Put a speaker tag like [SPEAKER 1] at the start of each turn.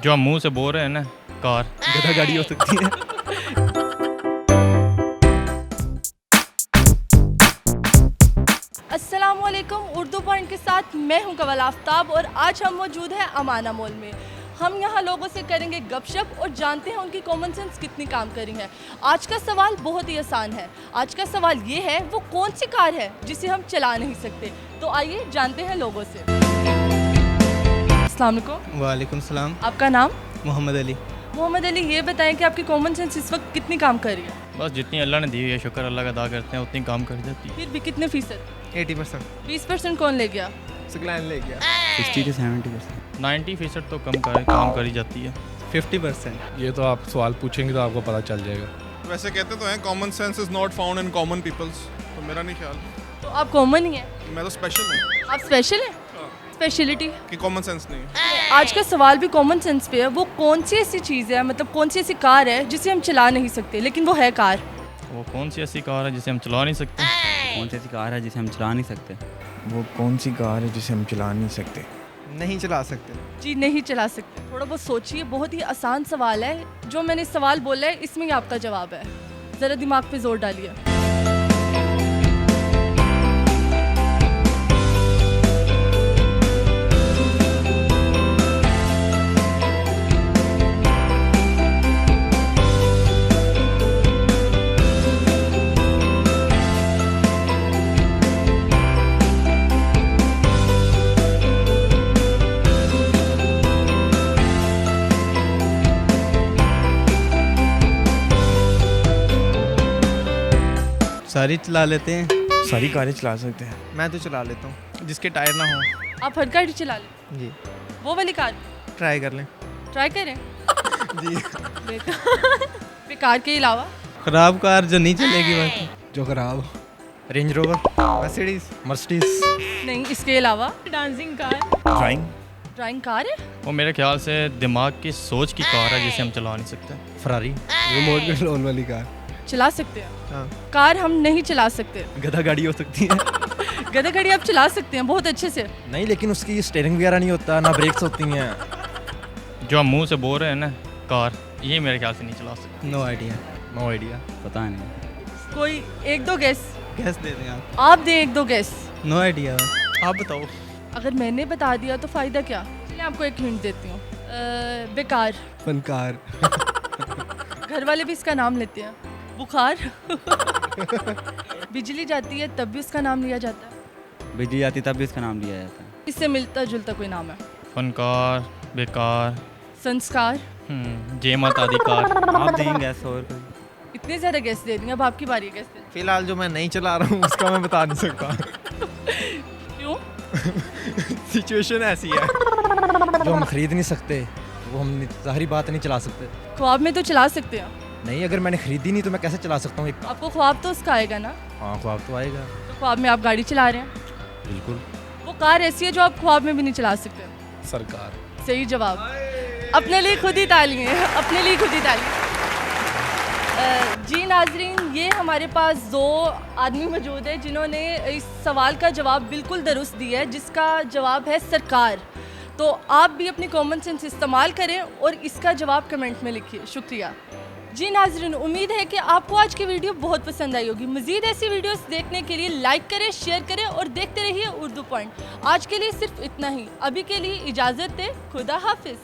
[SPEAKER 1] जो हम मुंह से बोल रहे हैं ना, कार।
[SPEAKER 2] गधा गाड़ी हो सकती है।
[SPEAKER 3] अस्सलामुअलैकुम। उर्दू पॉइंट के साथ मैं हूं कवल आफ्ताब और आज हम मौजूद हैं अमाना मॉल में। हम यहाँ लोगों से करेंगे गपशप और जानते हैं उनकी कॉमन सेंस कितनी काम करी है। आज का सवाल बहुत ही आसान है। आज का सवाल ये है, वो कौन सी कार है जिसे हम चला नहीं सकते। तो आइए जानते हैं लोगों से। अस्सलाम वालेकुम।
[SPEAKER 2] वालेकुम सलाम।
[SPEAKER 3] आपका नाम?
[SPEAKER 2] मोहम्मद अली।
[SPEAKER 3] मोहम्मद अली, ये बताएं कि आपकी कॉमन सेंस इस वक्त कितनी काम कर रही है?
[SPEAKER 1] बस जितनी अल्लाह ने दी हुई है, शुक्र अल्लाह का अदा करते हैं, उतनी काम कर जाती है।
[SPEAKER 3] फिर भी कितने फीसद?
[SPEAKER 2] 80%।
[SPEAKER 3] 20% कौन ले गया?
[SPEAKER 2] सिग्लाइन ले गया।
[SPEAKER 4] 60 से 70%।
[SPEAKER 1] 90% तो काम करी जाती है।
[SPEAKER 2] 50%।
[SPEAKER 5] ये तो आप सवाल पूछेंगे तो आपको पता चल जाएगा।
[SPEAKER 6] वैसे कहते तो हैं common sense is not found in common peoples, तो मेरा नहीं ख्याल।
[SPEAKER 3] तो आप कॉमन ही हैं।
[SPEAKER 6] मैं तो स्पेशल हूँ
[SPEAKER 3] आप स्पेशल हैं? स्पेशलिटी
[SPEAKER 6] कि कॉमन सेंस नहीं है।
[SPEAKER 3] आज का सवाल भी कॉमन सेंस पे है। वो कौन सी ऐसी चीज़ है, मतलब कौन सी ऐसी कार है जिसे हम चला नहीं सकते लेकिन वो है कार?
[SPEAKER 1] वो कौन सी ऐसी कार है जिसे हम चला नहीं सकते?
[SPEAKER 4] कौन सी ऐसी कार है जिसे हम चला नहीं सकते?
[SPEAKER 7] वो कौन सी कार है जिसे हम चला नहीं सकते?
[SPEAKER 2] नहीं चला सकते।
[SPEAKER 3] जी, नहीं चला सकते। थोड़ा बहुत सोचिए, बहुत ही आसान सवाल है। जो मैंने सवाल बोला है इसमें ही आपका जवाब है। ज़रा दिमाग पे जोर डालिए।
[SPEAKER 2] सारी चला लेते हैं।
[SPEAKER 7] सारी कारें चला सकते हैं।
[SPEAKER 2] मैं तो चला लेता हूँ, जिसके टायर ना हो।
[SPEAKER 3] आप हर गाड़ी चला लें?
[SPEAKER 2] जी।
[SPEAKER 3] वो वाली कार
[SPEAKER 2] ट्राई कर लें।
[SPEAKER 3] ट्राई करें।
[SPEAKER 2] जी।
[SPEAKER 3] बेकार के अलावा
[SPEAKER 2] खराब कार जो नहीं चलेगी बस।
[SPEAKER 5] जो खराब
[SPEAKER 2] रेंज रोवर, मर्सिडीज,
[SPEAKER 5] मर्सिडीज।
[SPEAKER 3] नहीं, इसके अलावा dancing car,
[SPEAKER 7] drawing.
[SPEAKER 3] Drawing car है।
[SPEAKER 1] वो मेरे ख्याल से दिमाग की सोच की कार है जिसे हम चला नहीं सकते।
[SPEAKER 5] फरारी, रिमोट कंट्रोल वाली कार।
[SPEAKER 3] चला सकते हैं।
[SPEAKER 2] हाँ।
[SPEAKER 3] कार हम नहीं चला सकते।
[SPEAKER 2] गधा गाड़ी हो सकती है।
[SPEAKER 3] गधा गाड़ी आप चला सकते हैं बहुत अच्छे से।
[SPEAKER 5] नहीं, लेकिन उसकी स्टीयरिंग वगैरह नहीं होता, ना ब्रेक्स होती हैं।
[SPEAKER 1] जो हम मुंह से बोल रहे हैं ना, कार, ये मेरे ख्याल से नहीं चला सकते।
[SPEAKER 2] No idea.
[SPEAKER 5] No idea.
[SPEAKER 4] पता नहीं।
[SPEAKER 3] कोई एक दो गैस
[SPEAKER 2] गैस दे दें आप।
[SPEAKER 3] आप दें, एक दो गैस।
[SPEAKER 2] No idea. आप बताओ।
[SPEAKER 3] अगर मैंने बता दिया तो फ़ायदा क्या? चलिए आपको एक हिंट देती हूँ। बेकार।
[SPEAKER 5] फनकार।
[SPEAKER 3] घर वाले भी इसका नाम लेते हैं। बुखार। बिजली जाती है तब भी उसका नाम लिया जाता है।
[SPEAKER 4] बिजली आती तब भी इसका नाम लिया जाता है।
[SPEAKER 3] इससे मिलता जुलता कोई नाम है।
[SPEAKER 1] फनकार, बेकार,
[SPEAKER 3] संस्कार।
[SPEAKER 1] जय माता दी कार।
[SPEAKER 4] आप देंगे गैस और कोई?
[SPEAKER 3] इतने ज़्यादा गैस दे दी, अब आपकी बारी है गैस देने।
[SPEAKER 2] फिलहाल जो मैं नहीं चला रहा हूँ उसका मैं बता नहीं सकता।
[SPEAKER 3] क्यों?
[SPEAKER 2] सिचुएशन ऐसी है।
[SPEAKER 5] जो हम खरीद नहीं सकते वो हम ज़ाहिरी बात नहीं चला सकते।
[SPEAKER 3] ख्वाब में तो चला सकते हैं।
[SPEAKER 5] नहीं, अगर मैंने खरीदी नहीं तो मैं कैसे चला सकता हूँ?
[SPEAKER 3] आपको ख्वाब तो उसका आएगा ना।
[SPEAKER 5] हाँ, ख्वाब तो आएगा।
[SPEAKER 3] तो ख्वाब में आप गाड़ी चला रहे हैं।
[SPEAKER 5] बिल्कुल।
[SPEAKER 3] वो कार ऐसी है जो आप ख्वाब में भी नहीं चला सकते।
[SPEAKER 5] सरकार।
[SPEAKER 3] सही जवाब। अपने लिए खुद ही तालियां, अपने लिए खुद ही तालियां। जी नाजरीन, ये हमारे पास दो आदमी मौजूद है जिन्होंने इस सवाल का जवाब बिल्कुल दुरुस्त दिया है, जिसका जवाब है सरकार। तो आप भी अपनी कॉमन सेंस इस्तेमाल करें और इसका जवाब कमेंट में लिखिए। शुक्रिया। जी नाजरीन, उम्मीद है कि आपको आज की वीडियो बहुत पसंद आई होगी। मज़ीद ऐसी वीडियोस देखने के लिए लाइक करें, शेयर करें और देखते रहिए उर्दू पॉइंट। आज के लिए सिर्फ इतना ही। अभी के लिए इजाज़त दें। खुदा हाफिज़।